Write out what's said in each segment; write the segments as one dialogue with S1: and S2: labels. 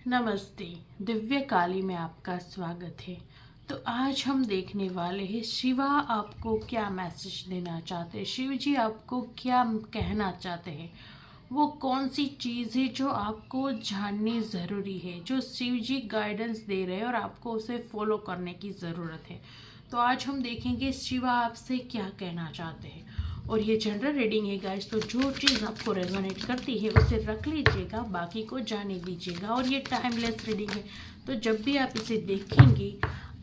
S1: नमस्ते। दिव्य काली में आपका स्वागत है। तो आज हम देखने वाले हैं शिवा आपको क्या मैसेज देना चाहते हैं, शिव जी आपको क्या कहना चाहते हैं। वो कौन सी चीज़ है जो आपको जाननी ज़रूरी है, जो शिव जी गाइडेंस दे रहे हैं और आपको उसे फॉलो करने की ज़रूरत है। तो आज हम देखेंगे शिवा आपसे क्या कहना चाहते हैं। और ये जनरल रीडिंग है गाइस, तो जो चीज़ आपको रेजोनेट करती है उसे रख लीजिएगा, बाकी को जाने दीजिएगा। और ये टाइमलेस रीडिंग है, तो जब भी आप इसे देखेंगे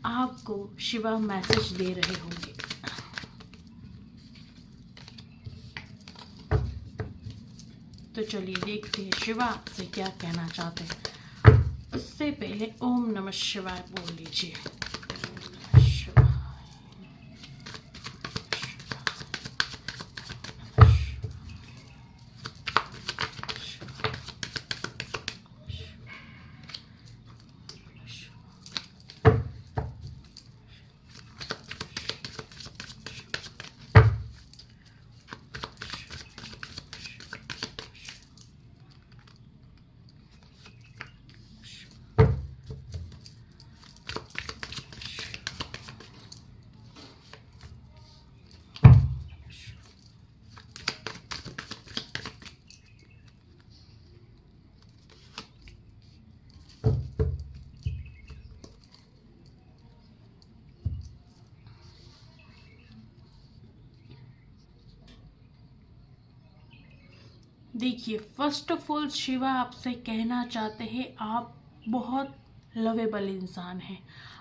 S1: आपको शिवा मैसेज दे रहे होंगे। तो चलिए देखते हैं शिवा आपसे क्या कहना चाहते हैं। उससे पहले ओम नमः शिवाय बोल लीजिए। देखिए, फर्स्ट ऑफ ऑल शिवा आपसे कहना चाहते हैं आप बहुत लवेबल इंसान हैं।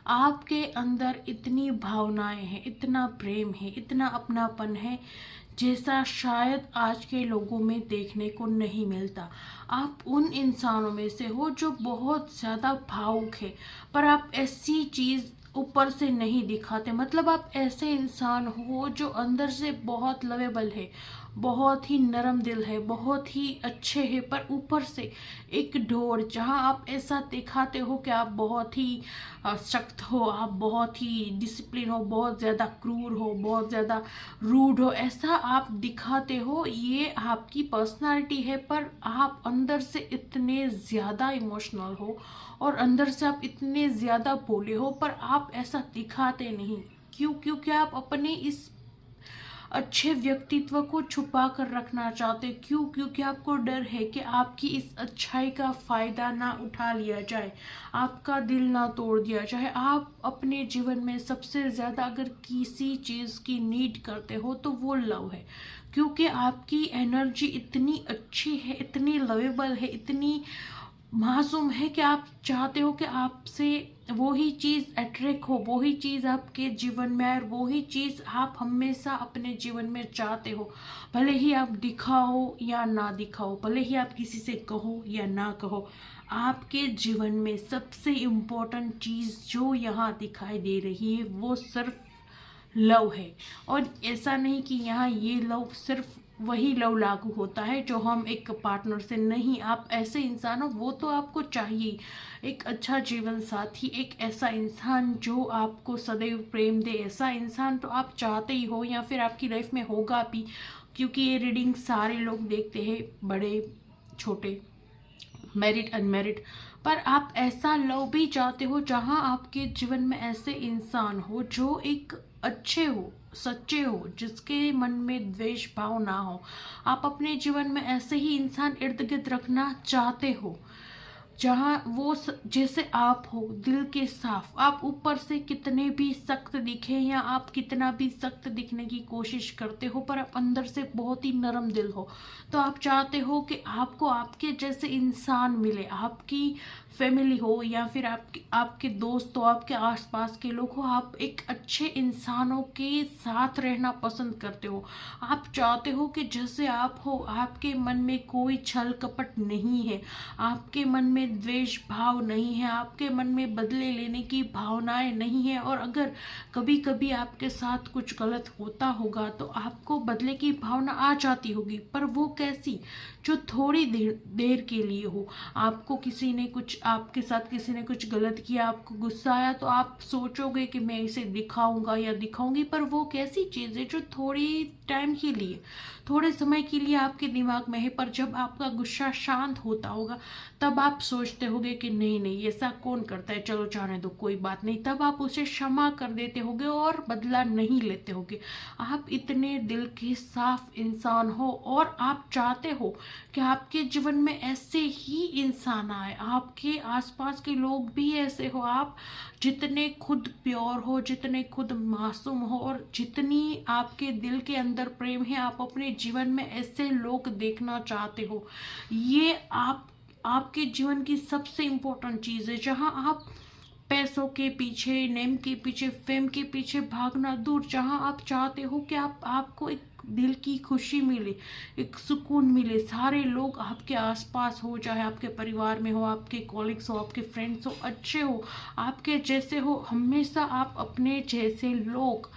S1: आपके अंदर इतनी भावनाएं हैं, इतना प्रेम है, इतना अपनापन है जैसा शायद आज के लोगों में देखने को नहीं मिलता। आप उन इंसानों में से हो जो बहुत ज़्यादा भावुक है, पर आप ऐसी चीज़ ऊपर से नहीं दिखाते। मतलब आप ऐसे इंसान हो जो अंदर से बहुत लवेबल है, बहुत ही नरम दिल है, बहुत ही अच्छे है, पर ऊपर से एक डोर जहाँ आप ऐसा दिखाते हो कि आप बहुत ही सख्त हो, आप बहुत ही डिसिप्लिन हो, बहुत ज़्यादा क्रूर हो, बहुत ज़्यादा रूड हो, ऐसा आप दिखाते हो। ये आपकी पर्सनालिटी है, पर आप अंदर से इतने ज़्यादा इमोशनल हो और अंदर से आप इतने ज़्यादा भोले हो, पर आप ऐसा दिखाते नहीं। क्यों? क्योंकि आप अपने इस अच्छे व्यक्तित्व को छुपा कर रखना चाहते। क्यों? क्योंकि आपको डर है कि आपकी इस अच्छाई का फायदा ना उठा लिया जाए, आपका दिल ना तोड़ दिया जाए। आप अपने जीवन में सबसे ज्यादा अगर किसी चीज की नीड करते हो तो वो लव है, क्योंकि आपकी एनर्जी इतनी अच्छी है, इतनी लवेबल है, इतनी मासूम है कि आप चाहते हो कि आपसे वो ही चीज़ अट्रैक्ट हो, वो ही चीज़ आपके जीवन में आए, और वो ही चीज़ आप हमेशा अपने जीवन में चाहते हो। भले ही आप दिखाओ या ना दिखाओ, भले ही आप किसी से कहो या ना कहो, आपके जीवन में सबसे इम्पोर्टेंट चीज़ जो यहाँ दिखाई दे रही है वो सिर्फ लव है। और ऐसा नहीं कि यहाँ ये लव सिर्फ वही लव लागू होता है जो हम एक पार्टनर से, नहीं, आप ऐसे इंसान हो वो तो आपको चाहिए। एक अच्छा जीवन साथी, एक ऐसा इंसान जो आपको सदैव प्रेम दे, ऐसा इंसान तो आप चाहते ही हो, या फिर आपकी लाइफ में होगा भी। क्योंकि ये रीडिंग सारे लोग देखते हैं, बड़े छोटे, मैरिड अनमैरिड, पर आप ऐसा लव भी चाहते हो जहां आपके जीवन में ऐसे इंसान हो जो एक अच्छे हो, सच्चे हो, जिसके मन में द्वेष भाव ना हो। आप अपने जीवन में ऐसे ही इंसान इर्द गिर्द रखना चाहते हो जहाँ वो जैसे आप हो, दिल के साफ। आप ऊपर से कितने भी सख्त दिखे या आप कितना भी सख्त दिखने की कोशिश करते हो, पर आप अंदर से बहुत ही नरम दिल हो। तो आप चाहते हो कि आपको आपके जैसे इंसान मिले, आपकी फैमिली हो या फिर आपके आपके दोस्त हो, आपके आसपास के लोग हो, आप एक अच्छे इंसानों के साथ रहना पसंद करते हो। आप चाहते हो कि जैसे आप हो, आपके मन में कोई छल कपट नहीं है, आपके मन में द्वेष भाव नहीं है, आपके मन में बदले लेने की भावनाएं नहीं है। और अगर कभी कभी आपके साथ कुछ गलत होता होगा तो आपको बदले की भावना आ जाती होगी, पर वो कैसी? जो थोड़ी देर के लिए हो। आपको किसी ने कुछ, आपके साथ किसी ने कुछ गलत किया, आपको गुस्सा आया, तो आप सोचोगे कि मैं इसे दिखाऊंगा या दिखाऊंगी, पर वो कैसी चीज़ है जो थोड़ी टाइम के लिए, थोड़े समय के लिए आपके दिमाग में है, पर जब आपका गुस्सा शांत होता होगा तब आप सोचते होगे कि नहीं नहीं ऐसा कौन करता है, चलो जाने दो कोई बात नहीं, तब आप उसे क्षमा कर देते होगे और बदला नहीं लेते होगे। आप इतने दिल के साफ इंसान हो और आप चाहते हो कि आपके जीवन में ऐसे ही इंसान आए, आपके आसपास के लोग भी ऐसे हो। आप जितने खुद प्योर हो, जितने खुद मासूम हो और जितनी आपके दिल के अंदर प्रेम है, आप अपने जीवन में ऐसे लोग देखना चाहते हो। ये आपके जीवन की सबसे इम्पोर्टेंट चीज़ है। जहाँ आप पैसों के पीछे, नेम के पीछे, फेम के पीछे भागना दूर, जहाँ आप चाहते हो कि आपको एक दिल की खुशी मिले, एक सुकून मिले, सारे लोग आपके आसपास हो, चाहे आपके परिवार में हो, आपके कॉलिग्स हो, आपके फ्रेंड्स हो, अच्छे हो, आपके जैसे हो, हमेशा आप अपने जैसे लोग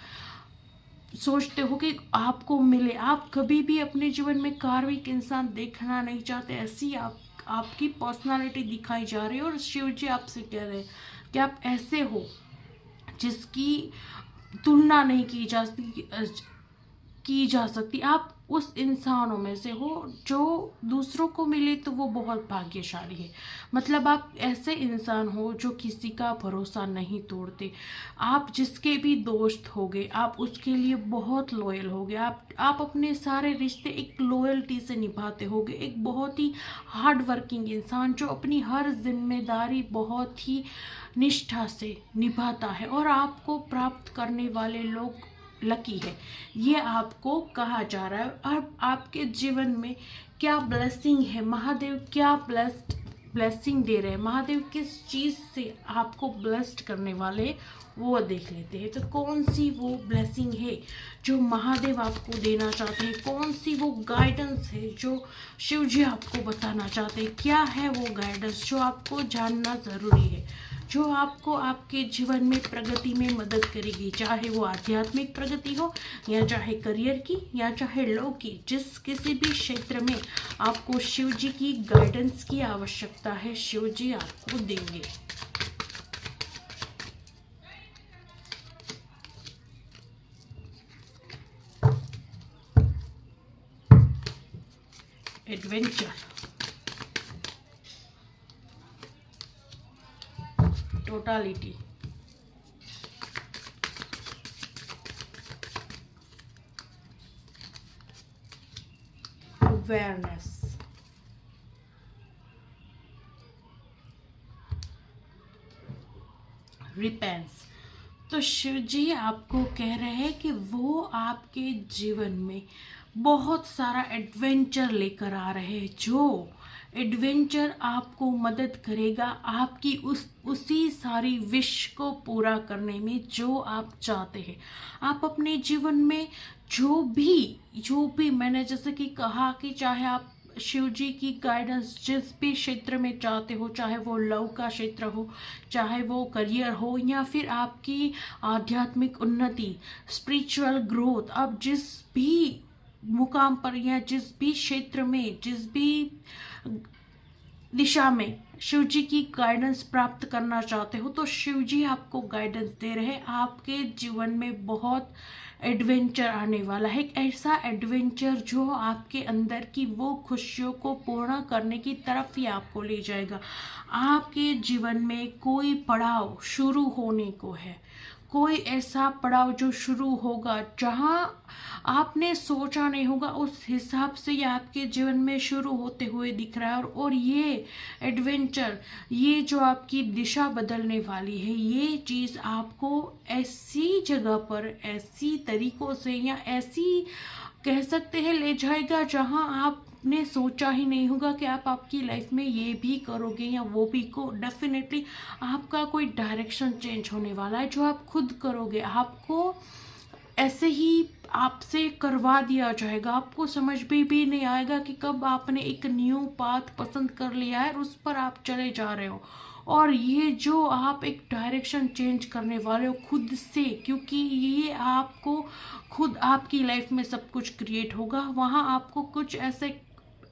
S1: सोचते हो कि आपको मिले। आप कभी भी अपने जीवन में कार्मिक इंसान देखना नहीं चाहते, ऐसी आपकी पर्सनालिटी दिखाई जा रही है। और शिव जी आपसे कह रहे हैं कि आप ऐसे हो जिसकी तुलना नहीं की जा सकती। आप उस इंसानों में से हो जो दूसरों को मिले तो वो बहुत भाग्यशाली है। मतलब आप ऐसे इंसान हो जो किसी का भरोसा नहीं तोड़ते। आप जिसके भी दोस्त होगे आप उसके लिए बहुत लॉयल होगे। आप अपने सारे रिश्ते एक लॉयल्टी से निभाते होगे। एक बहुत ही हार्ड वर्किंग इंसान जो अपनी हर जिम्मेदारी बहुत ही निष्ठा से निभाता है और आपको प्राप्त करने वाले लोग लकी है, ये आपको कहा जा रहा है। अब आपके जीवन में क्या ब्लेसिंग है, महादेव क्या ब्लेसिंग दे रहे हैं, महादेव किस चीज़ से आपको ब्लेस्ड करने वाले वो देख लेते हैं। तो कौन सी वो ब्लेसिंग है जो महादेव आपको देना चाहते हैं, कौन सी वो गाइडेंस है जो शिव जी आपको बताना चाहते हैं, क्या है वो गाइडेंस जो आपको जानना ज़रूरी है, जो आपको आपके जीवन में प्रगति में मदद करेगी, चाहे वो आध्यात्मिक प्रगति हो या चाहे करियर की या चाहे लॉ की। जिस किसी भी क्षेत्र में आपको शिव जी की गाइडेंस की आवश्यकता है, शिव जी आपको देंगे। Adventure, totality, awareness, repents. तो शिव जी आपको कह रहे हैं कि वो आपके जीवन में बहुत सारा एडवेंचर लेकर आ रहे हैं, जो एडवेंचर आपको मदद करेगा आपकी उसी सारी विश को पूरा करने में जो आप चाहते हैं। आप अपने जीवन में जो भी मैंने जैसे कि कहा कि चाहे आप शिव जी की गाइडेंस जिस भी क्षेत्र में चाहते हो, चाहे वो लव का क्षेत्र हो, चाहे वो करियर हो या फिर आपकी आध्यात्मिक उन्नति, स्पिरिचुअल ग्रोथ, आप जिस भी मुकाम पर या जिस भी क्षेत्र में, जिस भी दिशा में शिव जी की गाइडेंस प्राप्त करना चाहते हो, तो शिव जी आपको गाइडेंस दे रहे हैं। आपके जीवन में बहुत एडवेंचर आने वाला है, एक ऐसा एडवेंचर जो आपके अंदर की वो खुशियों को पूर्ण करने की तरफ ही आपको ले जाएगा। आपके जीवन में कोई पड़ाव शुरू होने को है, कोई ऐसा पड़ाव जो शुरू होगा जहां आपने सोचा नहीं होगा, उस हिसाब से ये आपके जीवन में शुरू होते हुए दिख रहा है। और ये एडवेंचर, ये जो आपकी दिशा बदलने वाली है, ये चीज़ आपको ऐसी जगह पर, ऐसी तरीकों से या ऐसी कह सकते हैं ले जाएगा जहां आपने सोचा ही नहीं होगा कि आप आपकी लाइफ में ये भी करोगे या वो भी को। डेफिनेटली आपका कोई डायरेक्शन चेंज होने वाला है जो आप खुद करोगे। आपको ऐसे ही आपसे करवा दिया जाएगा, आपको समझ भी नहीं आएगा कि कब आपने एक न्यू पाथ पसंद कर लिया है और उस पर आप चले जा रहे हो। और ये जो आप एक डायरेक्शन चेंज करने वाले हो खुद से, क्योंकि ये आपको खुद आपकी लाइफ में सब कुछ क्रिएट होगा, वहाँ आपको कुछ ऐसे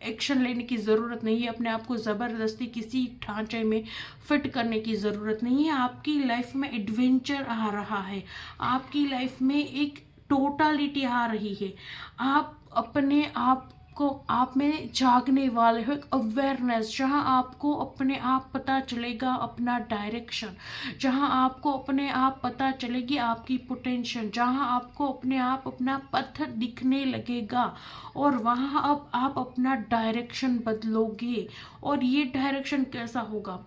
S1: एक्शन लेने की ज़रूरत नहीं है, अपने आप को ज़बरदस्ती किसी ढांचे में फिट करने की ज़रूरत नहीं है। आपकी लाइफ में एडवेंचर आ रहा है, आपकी लाइफ में एक टोटालिटी आ रही है। आप अपने आप को आप में जागने वाले हो, एक अवेयरनेस, जहाँ आपको अपने आप पता चलेगा अपना डायरेक्शन, जहाँ आपको अपने आप पता चलेगी आपकी पोटेंशियल, जहाँ आपको अपने आप अपना पथ दिखने लगेगा, और वहाँ अब आप अपना डायरेक्शन बदलोगे। और ये डायरेक्शन कैसा होगा?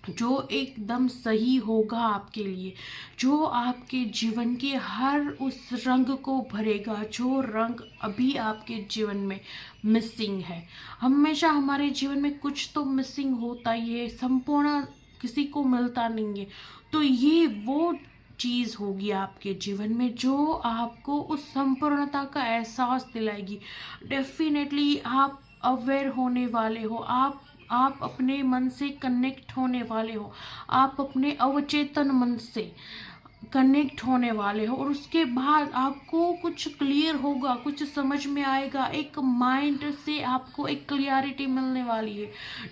S1: जो एकदम सही होगा आपके लिए, जो आपके जीवन के हर उस रंग को भरेगा जो रंग अभी आपके जीवन में मिसिंग है। हमेशा हमारे जीवन में कुछ तो मिसिंग होता ही है, संपूर्ण किसी को मिलता नहीं है। तो ये वो चीज़ होगी आपके जीवन में जो आपको उस संपूर्णता का एहसास दिलाएगी। डेफिनेटली आप अवेयर होने वाले हो, आप अपने मन से कनेक्ट होने वाले हो, आप अपने अवचेतन मन से कनेक्ट होने वाले हो, और उसके बाद आपको कुछ क्लियर होगा, कुछ समझ में आएगा, एक माइंड से आपको एक क्लियरिटी मिलने वाली है,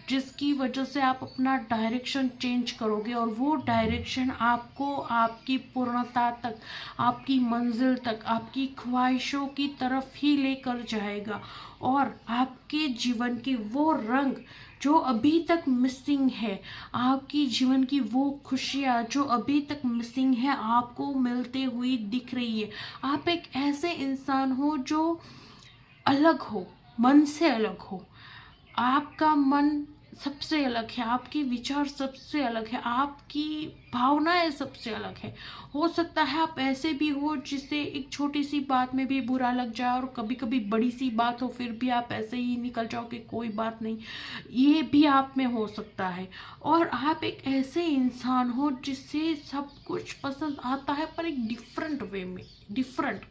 S1: जिसकी वजह से आप अपना डायरेक्शन चेंज करोगे, और वो डायरेक्शन आपको आपकी पूर्णता तक, आपकी मंजिल तक, आपकी ख्वाहिशों की तरफ ही लेकर जाएगा। और आपके जीवन के वो रंग जो अभी तक मिसिंग है, आपकी जीवन की वो खुशियाँ जो अभी तक मिसिंग है, आपको मिलते हुई दिख रही है। आप एक ऐसे इंसान हो जो अलग हो, मन से अलग हो, आपका मन सबसे अलग है, आपके विचार सबसे अलग है, आपकी भावनाएं सबसे अलग है। हो सकता है आप ऐसे भी हो जिसे एक छोटी सी बात में भी बुरा लग जाए, और कभी कभी बड़ी सी बात हो फिर भी आप ऐसे ही निकल जाओ कि कोई बात नहीं, ये भी आप में हो सकता है। और आप एक ऐसे इंसान हो जिससे सब कुछ पसंद आता है, पर एक डिफरेंट वे में, डिफरेंट।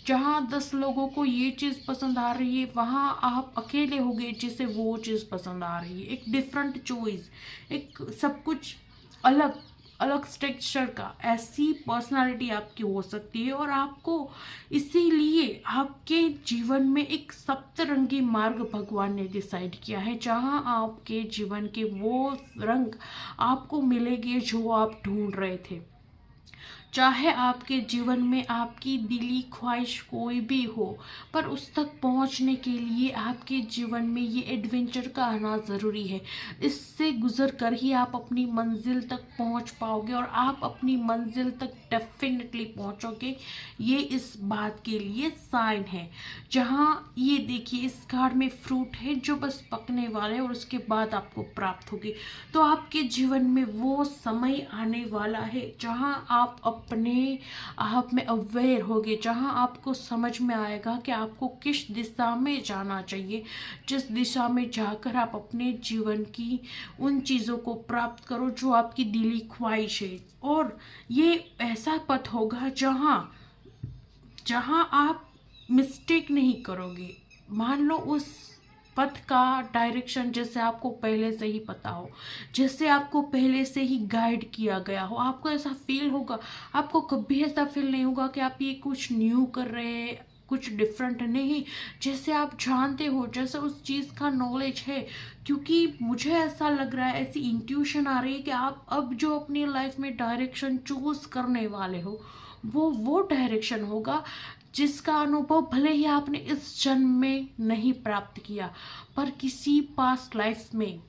S1: जहाँ 10 लोगों को ये चीज़ पसंद आ रही है, वहाँ आप अकेले हो गए जिसे वो चीज़ पसंद आ रही है। एक डिफरेंट चॉइस, एक सब कुछ अलग अलग स्ट्रक्चर का, ऐसी पर्सनालिटी आपकी हो सकती है। और आपको इसीलिए आपके जीवन में एक सप्तरंगी मार्ग भगवान ने डिसाइड किया है, जहाँ आपके जीवन के वो रंग आपको मिलेंगे जो आप ढूंढ रहे थे। चाहे आपके जीवन में आपकी दिली ख्वाहिश कोई भी हो, पर उस तक पहुंचने के लिए आपके जीवन में ये एडवेंचर का आना ज़रूरी है। इससे गुजर कर ही आप अपनी मंजिल तक पहुंच पाओगे, और आप अपनी मंजिल तक डेफिनेटली पहुंचोगे। ये इस बात के लिए साइन है। जहाँ ये देखिए, इस कार्ड में फ्रूट है जो बस पकने वाले हैं, और उसके बाद आपको प्राप्त होगी। तो आपके जीवन में वो समय आने वाला है जहाँ आप अपने आप में अवेयर होगे, जहाँ आपको समझ में आएगा कि आपको किस दिशा में जाना चाहिए, जिस दिशा में जाकर आप अपने जीवन की उन चीज़ों को प्राप्त करो जो आपकी दिली ख्वाहिश है। और ये ऐसा पथ होगा जहाँ जहाँ आप मिस्टेक नहीं करोगे। मान लो उस पथ का डायरेक्शन जैसे आपको पहले से ही पता हो, जैसे आपको पहले से ही गाइड किया गया हो, आपको ऐसा फील होगा। आपको कभी ऐसा फील नहीं होगा कि आप ये कुछ न्यू कर रहे हैं, कुछ डिफरेंट नहीं। जैसे आप जानते हो, जैसे उस चीज़ का नॉलेज है। क्योंकि मुझे ऐसा लग रहा है, ऐसी इंट्यूशन आ रही है कि आप अब जो अपनी लाइफ में डायरेक्शन चूज करने वाले हो, वो डायरेक्शन होगा जिसका अनुभव भले ही आपने इस जन्म में नहीं प्राप्त किया, पर किसी पास्ट लाइफ में,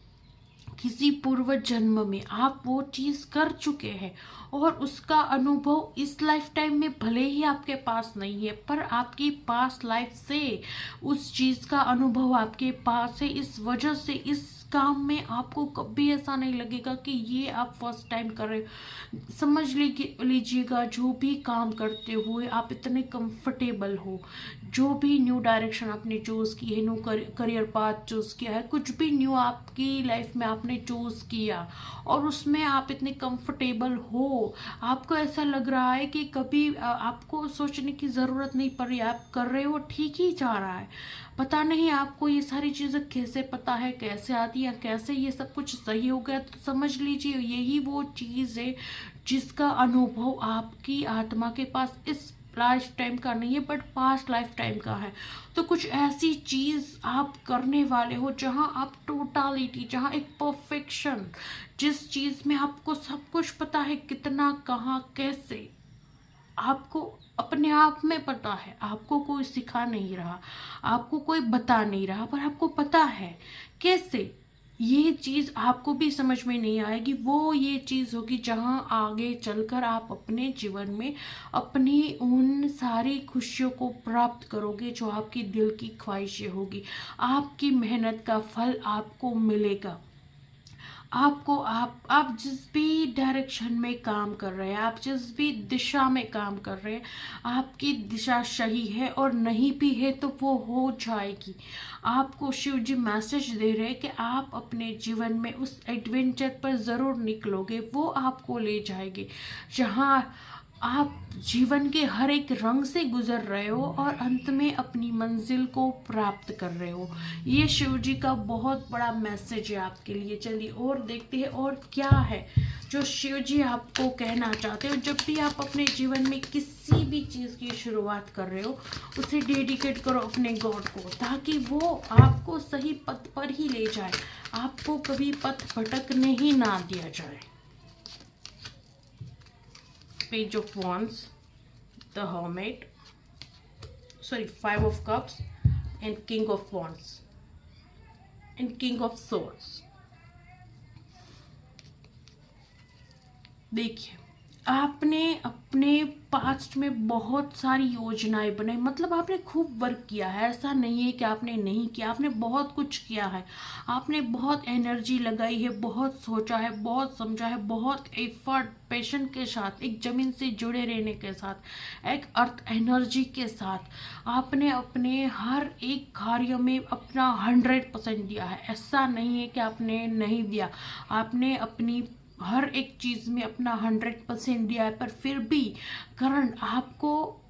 S1: किसी पूर्व जन्म में आप वो चीज़ कर चुके हैं, और उसका अनुभव इस लाइफ टाइम में भले ही आपके पास नहीं है, पर आपकी पास्ट लाइफ से उस चीज़ का अनुभव आपके पास है। इस वजह से इस काम में आपको कभी ऐसा नहीं लगेगा कि ये आप फर्स्ट टाइम कर रहे हो। समझ लीजिएगा, जो भी काम करते हुए आप इतने कंफर्टेबल हो, जो भी न्यू डायरेक्शन आपने चूज़ की है, न्यू करियर पाथ चूज़ किया है, कुछ भी न्यू आपकी लाइफ में आपने चूज़ किया, और उसमें आप इतने कंफर्टेबल हो, आपको ऐसा लग रहा है कि कभी आपको सोचने की ज़रूरत नहीं पड़ रही, आप कर रहे हो, ठीक ही जा रहा है। पता नहीं आपको ये सारी चीज़ें कैसे पता है, कैसे आती है, कैसे ये सब कुछ सही हो गया। तो समझ लीजिए, यही वो चीज़ है जिसका अनुभव आपकी आत्मा के पास इस लाइफ टाइम का नहीं है, बट पास्ट लाइफ टाइम का है। तो कुछ ऐसी चीज़ आप करने वाले हो जहां आप टोटालिटी, जहां एक परफेक्शन, जिस चीज़ में आपको सब कुछ पता है, कितना, कहाँ, कैसे, आपको अपने आप में पता है, आपको कोई सिखा नहीं रहा, आपको कोई बता नहीं रहा, पर आपको पता है। कैसे? ये चीज़ आपको भी समझ में नहीं आएगी। वो ये चीज़ होगी जहाँ आगे चलकर आप अपने जीवन में अपनी उन सारी खुशियों को प्राप्त करोगे जो आपकी दिल की ख्वाहिशें होगी। आपकी मेहनत का फल आपको मिलेगा। आपको आप जिस भी डायरेक्शन में काम कर रहे हैं, आप जिस भी दिशा में काम कर रहे हैं, आपकी दिशा सही है, और नहीं भी है तो वो हो जाएगी। आपको शिव जी मैसेज दे रहे हैं कि आप अपने जीवन में उस एडवेंचर पर ज़रूर निकलोगे। वो आपको ले जाएंगे जहाँ आप जीवन के हर एक रंग से गुजर रहे हो और अंत में अपनी मंजिल को प्राप्त कर रहे हो। ये शिव जी का बहुत बड़ा मैसेज है आपके लिए। चलिए और देखते हैं और क्या है जो शिव जी आपको कहना चाहते हो। जब भी आप अपने जीवन में किसी भी चीज़ की शुरुआत कर रहे हो, उसे डेडिकेट करो अपने गॉड को, ताकि वो आपको सही पथ पर ही ले जाए, आपको कभी पथ भटकने ही ना दिया जाए। Page of Wands, the Hermit, sorry, Five of Cups, and King of Wands, and King of Swords. देखिए, आपने अपने पास्ट में बहुत सारी योजनाएं बनाई, मतलब आपने खूब वर्क किया है। ऐसा नहीं है कि आपने नहीं किया, आपने बहुत कुछ किया है। आपने बहुत एनर्जी लगाई है, बहुत सोचा है, बहुत समझा है, बहुत एफर्ट पैशन के साथ, एक ज़मीन से जुड़े रहने के साथ, एक अर्थ एनर्जी के साथ आपने अपने हर एक कार्य में अपना 100% दिया है। ऐसा नहीं है कि आपने नहीं दिया, आपने अपनी हर एक चीज़ में अपना 100% दिया है। पर फिर भी कारण आपको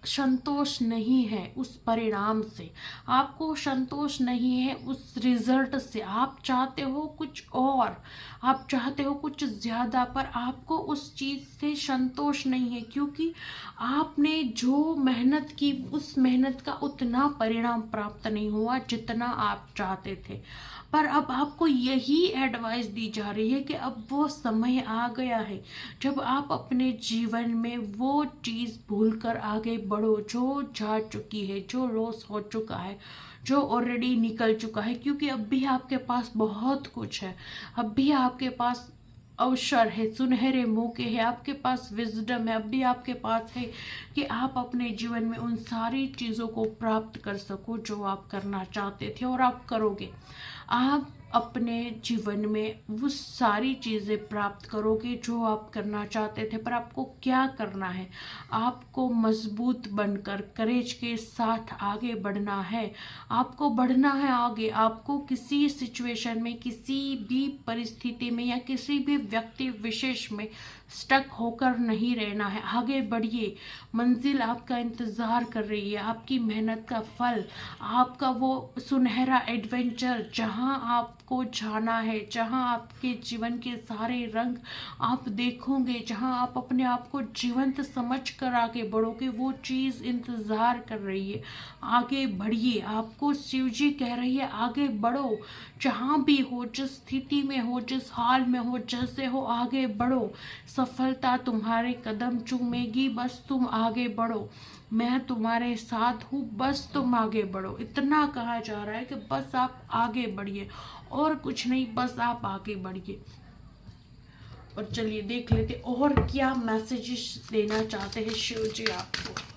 S1: संतोष नहीं है उस परिणाम से, आपको संतोष नहीं है उस रिजल्ट से। आप चाहते हो कुछ और, आप चाहते हो कुछ ज़्यादा, पर आपको उस चीज़ से संतोष नहीं है, क्योंकि आपने जो मेहनत की उस मेहनत का उतना परिणाम प्राप्त नहीं हुआ जितना आप चाहते थे। पर अब आपको यही एडवाइस दी जा रही है कि अब वो समय आ गया है जब आप अपने जीवन में वो चीज़ भूलकर आगे बढ़ो जो जा चुकी है, जो लॉस हो चुका है, जो ऑलरेडी निकल चुका है। क्योंकि अब भी आपके पास बहुत कुछ है, अब भी आपके पास अवसर है, सुनहरे मौके हैं, आपके पास विजडम है, अब भी आपके पास है कि आप अपने जीवन में उन सारी चीज़ों को प्राप्त कर सको जो आप करना चाहते थे, और आप करोगे। आप अपने जीवन में वो सारी चीज़ें प्राप्त करोगे जो आप करना चाहते थे। पर आपको क्या करना है? आपको मजबूत बनकर करेज के साथ आगे बढ़ना है। आपको बढ़ना है आगे। आपको किसी सिचुएशन में, किसी भी परिस्थिति में या किसी भी व्यक्ति विशेष में स्टक होकर नहीं रहना है। आगे बढ़िए, मंजिल आपका इंतज़ार कर रही है, आपकी मेहनत का फल, आपका वो सुनहरा एडवेंचर जहाँ आपको जाना है, जहाँ आपके जीवन के सारे रंग आप देखोगे, जहाँ आप अपने आप को जीवंत समझ कर आगे बढ़ोगे, वो चीज़ इंतज़ार कर रही है। आगे बढ़िए, आपको शिव जी कह रही है आगे बढ़ो। जहाँ भी हो, जिस स्थिति में हो, जिस हाल में हो, जैसे हो, आगे बढ़ो। सफलता तुम्हारे कदम चूमेगी, बस तुम आगे बढ़ो। मैं तुम्हारे साथ हूँ, बस तुम आगे बढ़ो। इतना कहा जा रहा है कि बस आप आगे बढ़िए, और कुछ नहीं, बस आप आगे बढ़िए। और चलिए देख लेते और क्या मैसेजेस देना चाहते हैं शिव जी आपको।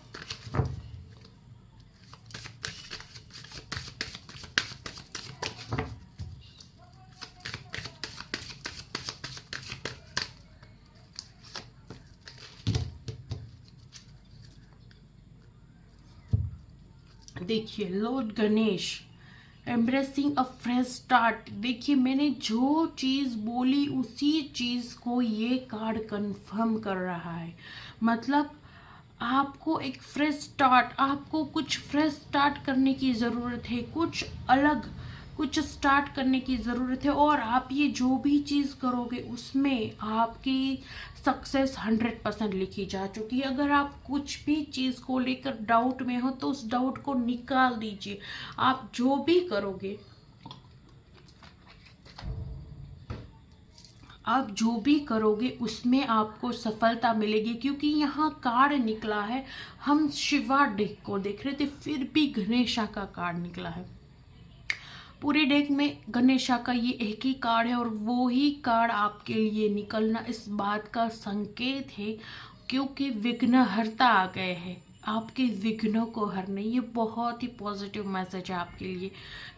S1: देखिए, lord Ganesh, embracing a fresh start. देखिए, मैंने जो चीज़ बोली उसी चीज़ को ये कार्ड कंफर्म कर रहा है। मतलब आपको एक फ्रेश स्टार्ट, आपको कुछ फ्रेश स्टार्ट करने की ज़रूरत है, कुछ अलग कुछ स्टार्ट करने की ज़रूरत है। और आप ये जो भी चीज़ करोगे उसमें आपकी सक्सेस 100% लिखी जा चुकी है। अगर आप कुछ भी चीज़ को लेकर डाउट में हो तो उस डाउट को निकाल दीजिए। आप जो भी करोगे आप जो भी करोगे उसमें आपको सफलता मिलेगी, क्योंकि यहाँ कार्ड निकला है। हम शिवा डेक को देख रहे थे, फिर भी गणेशा का कार्ड निकला है। पूरे डेक में गणेशा का ये एक ही कार्ड है और वो ही कार्ड आपके लिए निकलना इस बात का संकेत है, क्योंकि विघ्नहर्ता आ गए हैं आपके विघ्नों को हरने। ये बहुत ही पॉजिटिव मैसेज है आपके लिए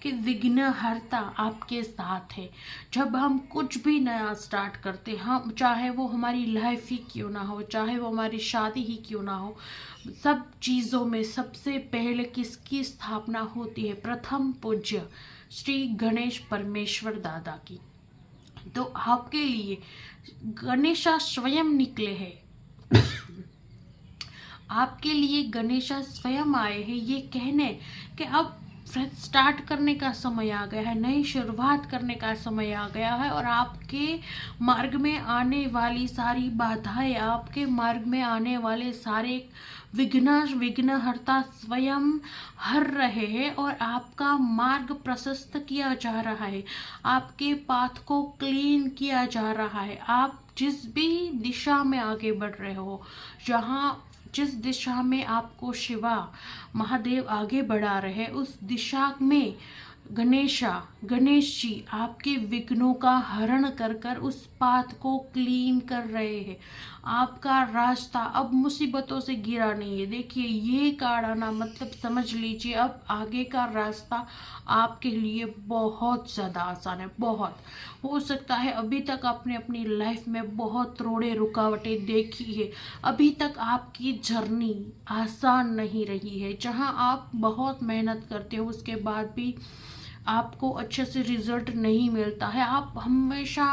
S1: कि विघ्नहर्ता आपके साथ है। जब हम कुछ भी नया स्टार्ट करते हैं, हम चाहे वो हमारी लाइफ ही क्यों ना हो, चाहे वो हमारी शादी ही क्यों ना हो, सब चीज़ों में सबसे पहले किसकी स्थापना होती है? प्रथम पूज्य श्री गणेश परमेश्वर दादा की। तो आपके लिए गणेशा स्वयं निकले हैं। आपके लिए गणेशा स्वयं आए हैं ये कहने कि अब स्टार्ट करने का समय आ गया है, नई शुरुआत करने का समय आ गया है, और आपके मार्ग में आने वाली सारी बाधाएं, आपके मार्ग में आने वाले सारे विघ्नहर्ता स्वयं हर रहे हैं और आपका मार्ग प्रशस्त किया जा रहा है, आपके पाथ को क्लीन किया जा रहा है। आप जिस भी दिशा में आगे बढ़ रहे हो, जिस दिशा में आपको शिवा महादेव आगे बढ़ा रहे, उस दिशा में गणेश जी आपके विघ्नों का हरण कर कर उस पाथ को क्लीन कर रहे हैं। आपका रास्ता अब मुसीबतों से घिरा नहीं है। देखिए, ये कार्ड आना मतलब समझ लीजिए अब आगे का रास्ता आपके लिए बहुत ज़्यादा आसान है। बहुत हो सकता है अभी तक आपने अपनी लाइफ में बहुत रोड़े रुकावटें देखी है, अभी तक आपकी जर्नी आसान नहीं रही है, जहां आप बहुत मेहनत करते हो उसके बाद भी आपको अच्छे से रिजल्ट नहीं मिलता है। आप हमेशा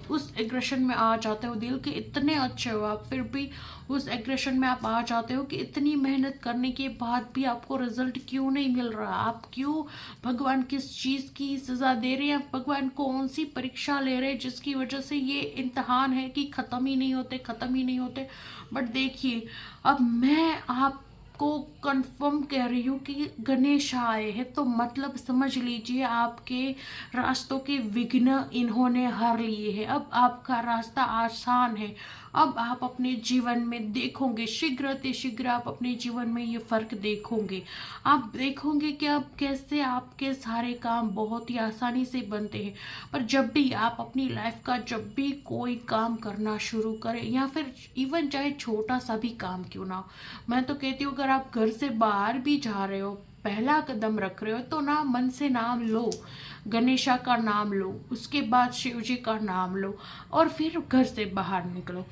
S1: उस एग्रेशन में आ जाते हो, दिल के इतने अच्छे हो आप, फिर भी उस एग्रेशन में आप आ जाते हो कि इतनी मेहनत करने के बाद भी आपको रिजल्ट क्यों नहीं मिल रहा, आप क्यों, भगवान किस चीज़ की सज़ा दे रहे हैं, भगवान कौन सी परीक्षा ले रहे हैं जिसकी वजह से ये इम्तहान है कि ख़त्म ही नहीं होते। बट देखिए, अब मैं आप को कंफर्म कह रही हूँ कि गणेश आए हैं, तो मतलब समझ लीजिए आपके रास्तों के विघ्न इन्होंने हर लिए हैं। अब आपका रास्ता आसान है। अब आप अपने जीवन में देखोगे, शीघ्र आप अपने जीवन में ये फर्क देखोगे। आप देखोगे कि अब कैसे आपके सारे काम बहुत ही आसानी से बनते हैं। पर जब भी आप अपनी लाइफ का जब भी कोई काम करना शुरू करें, या फिर इवन चाहे छोटा सा भी काम क्यों ना हो, मैं तो कहती हूँ अगर आप घर से बाहर भी जा रहे हो, पहला कदम रख रहे हो, तो ना मन से नाम लो, गणेशा का नाम लो, उसके बाद शिव जी का नाम लो और फिर घर से बाहर निकलो।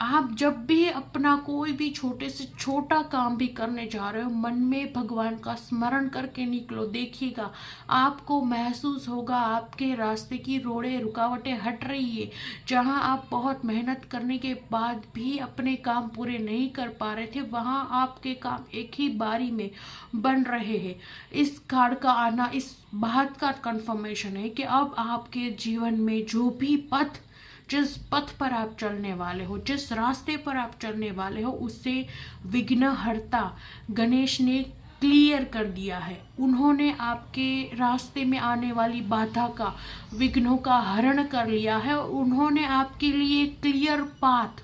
S1: आप जब भी अपना कोई भी छोटे से छोटा काम भी करने जा रहे हो, मन में भगवान का स्मरण करके निकलो। देखिएगा, आपको महसूस होगा आपके रास्ते की रोड़े रुकावटें हट रही है। जहां आप बहुत मेहनत करने के बाद भी अपने काम पूरे नहीं कर पा रहे थे, वहां आपके काम एक ही बारी में बन रहे हैं। इस कार्ड का आना इस बात का कंफर्मेशन है कि अब आपके जीवन में जिस पथ पर आप चलने वाले हो, जिस रास्ते पर आप चलने वाले हो, उससे विघ्नहर्ता गणेश ने क्लियर कर दिया है। उन्होंने आपके रास्ते में आने वाली बाधा का, विघ्नों का हरण कर लिया है और उन्होंने आपके लिए क्लियर पाथ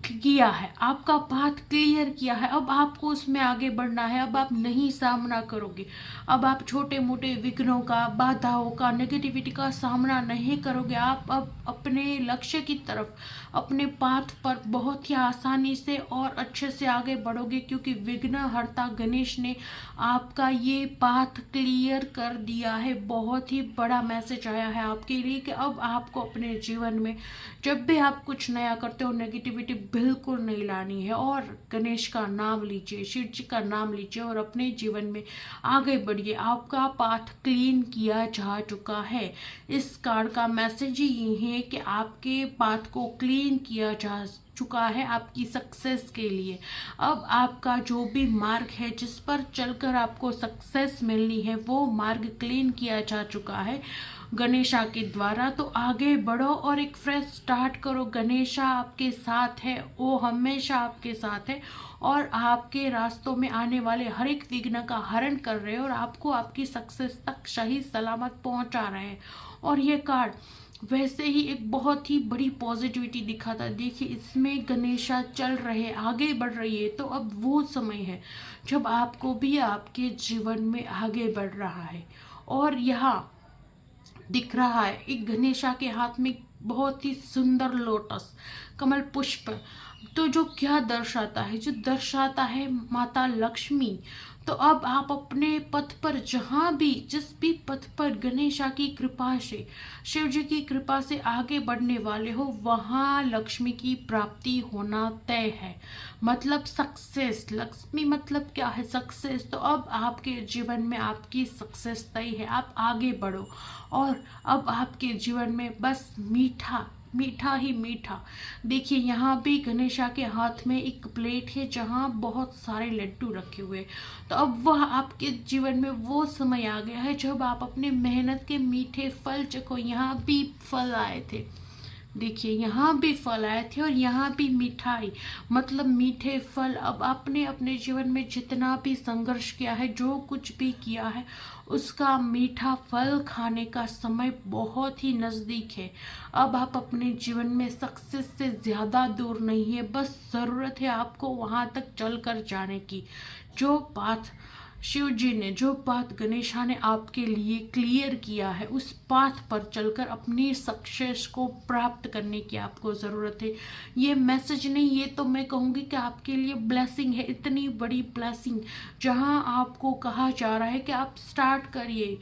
S1: किया है, आपका पाथ क्लियर किया है। अब आपको उसमें आगे बढ़ना है। अब आप नहीं सामना करोगे, अब आप छोटे मोटे विघ्नों का, बाधाओं का, नेगेटिविटी का सामना नहीं करोगे। आप अब अपने लक्ष्य की तरफ, अपने पाथ पर बहुत ही आसानी से और अच्छे से आगे बढ़ोगे, क्योंकि विघ्नहर्ता गणेश ने आपका ये पाथ क्लियर कर दिया है। बहुत ही बड़ा मैसेज आया है आपके लिए कि अब आपको अपने जीवन में जब भी आप कुछ नया करते हो, नेगेटिविटी बिल्कुल नहीं लानी है और गणेश का नाम लीजिए, शिव जी का नाम लीजिए और अपने जीवन में आगे बढ़िए। आपका पाथ क्लीन किया जा चुका है। इस कार्ड का मैसेज ही ये है कि आपके पाथ को क्लीन किया जा चुका है आपकी सक्सेस के लिए। अब आपका जो भी मार्ग है जिस पर चलकर आपको सक्सेस मिलनी है, वो मार्ग क्लीन किया जा चुका है। गणेशा के द्वारा। तो आगे बढ़ो और एक फ्रेश स्टार्ट करो। गणेशा आपके साथ है, वो हमेशा आपके साथ है और आपके रास्तों में आने वाले हर एक विघ्न का हरण कर रहे हैं और आपको आपकी सक्सेस तक सही सलामत पहुंचा रहे हैं। और ये कार्ड वैसे ही एक बहुत ही बड़ी पॉजिटिविटी दिखाता है। देखिए इसमें गणेशा चल रहे, आगे बढ़ रही है। तो अब वो समय है जब आपको भी आपके जीवन में आगे बढ़ रहा है। और यहाँ दिख रहा है एक गणेशा के हाथ में बहुत ही सुंदर लोटस कमल पुष्प। तो जो क्या दर्शाता है, जो दर्शाता है माता लक्ष्मी। तो अब आप अपने पथ पर जहाँ भी, जिस भी पथ पर गणेशा की कृपा से, शिव जी की कृपा से आगे बढ़ने वाले हो, वहाँ लक्ष्मी की प्राप्ति होना तय है। मतलब सक्सेस, लक्ष्मी मतलब क्या है, सक्सेस। तो अब आपके जीवन में आपकी सक्सेस तय है, आप आगे बढ़ो। और अब आपके जीवन में बस मीठा मीठा ही मीठा। देखिए यहाँ भी गणेशा के हाथ में एक प्लेट है जहाँ बहुत सारे लड्डू रखे हुए। तो अब वह आपके जीवन में वो समय आ गया है जब आप अपने मेहनत के मीठे फल चखो। यहाँ भी फल आए थे, देखिए यहाँ भी फल आए थे और यहाँ भी मिठाई, मतलब मीठे फल। अब आपने अपने जीवन में जितना भी संघर्ष किया है, जो कुछ भी किया है, उसका मीठा फल खाने का समय बहुत ही नज़दीक है। अब आप अपने जीवन में सक्सेस से ज़्यादा दूर नहीं है, बस ज़रूरत है आपको वहाँ तक चल कर जाने की। जो पाथ शिव जी ने, जो पाथ गणेशा ने आपके लिए क्लियर किया है, उस पाथ पर चलकर अपनी सक्सेस को प्राप्त करने की आपको ज़रूरत है। ये मैसेज नहीं, ये तो मैं कहूँगी कि आपके लिए ब्लेसिंग है, इतनी बड़ी ब्लेसिंग, जहाँ आपको कहा जा रहा है कि आप स्टार्ट करिए,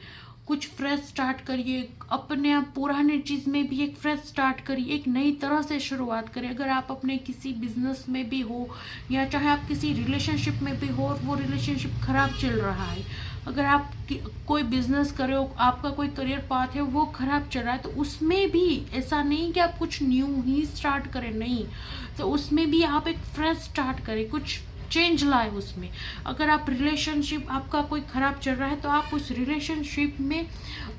S1: कुछ फ्रेश स्टार्ट करिए, अपने आप पुराने चीज़ में भी एक फ्रेश स्टार्ट करिए, एक नई तरह से शुरुआत करिए। अगर आप अपने किसी बिजनेस में भी हो या चाहे आप किसी रिलेशनशिप में भी हो और वो रिलेशनशिप खराब चल रहा है, अगर आप कोई बिजनेस कर रहे हो, आपका कोई करियर पाथ है वो खराब चल रहा है, तो उसमें भी ऐसा नहीं कि आप कुछ न्यू ही स्टार्ट करें, नहीं, तो उसमें भी आप एक फ्रेश स्टार्ट करें, कुछ चेंज लाए उसमें। अगर आप रिलेशनशिप आपका कोई खराब चल रहा है तो आप उस रिलेशनशिप में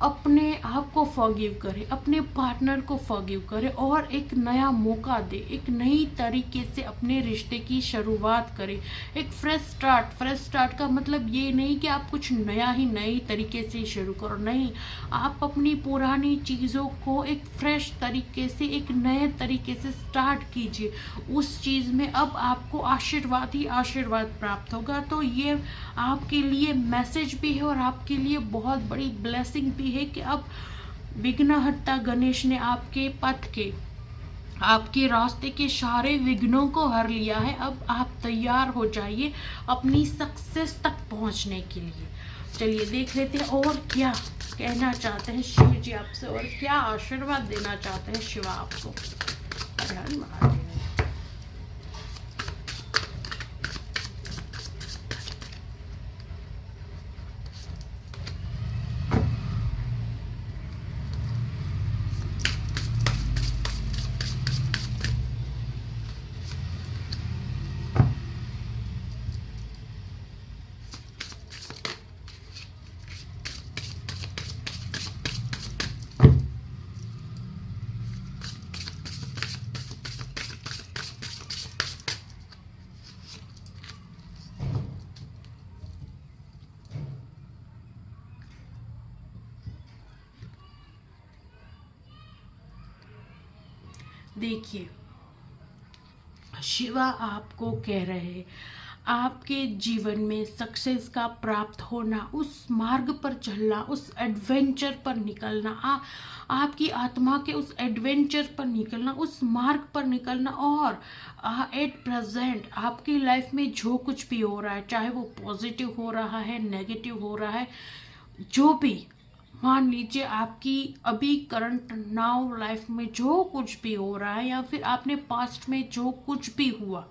S1: अपने आप को फॉरगिव करें, अपने पार्टनर को फॉरगिव करें और एक नया मौका दे, एक नई तरीके से अपने रिश्ते की शुरुआत करें, एक फ्रेश स्टार्ट। फ्रेश स्टार्ट का मतलब ये नहीं कि आप कुछ नया ही नई तरीके से शुरू करो, नहीं, आप अपनी पुरानी चीज़ों को एक फ्रेश तरीके से, एक नए तरीके से स्टार्ट कीजिए। उस चीज़ में अब आपको आशीर्वाद ही आशीर्वाद प्राप्त होगा। तो ये आपके लिए मैसेज भी है और आपके लिए बहुत बड़ी ब्लेसिंग भी है कि अब विघ्नहर्ता गणेश ने आपके पथ के, आपके रास्ते के सारे विघ्नों को हर लिया है। अब आप तैयार हो जाइए अपनी सक्सेस तक पहुंचने के लिए। चलिए देख लेते हैं और क्या कहना चाहते हैं शिव जी आपसे और क्या आशीर्वाद देना चाहते हैं शिवा आपको। हर हर महादेव। देखिए शिवा आपको कह रहे हैं, आपके जीवन में सक्सेस का प्राप्त होना, उस मार्ग पर चलना, उस एडवेंचर पर निकलना, आपकी आत्मा के उस एडवेंचर पर निकलना, उस मार्ग पर निकलना। और एट प्रेजेंट आपकी लाइफ में जो कुछ भी हो रहा है, चाहे वो पॉजिटिव हो रहा है, नेगेटिव हो रहा है, जो भी, मान लीजिए आपकी अभी करंट नाउ लाइफ में जो कुछ भी हो रहा है या फिर आपने पास्ट में जो कुछ भी हुआ,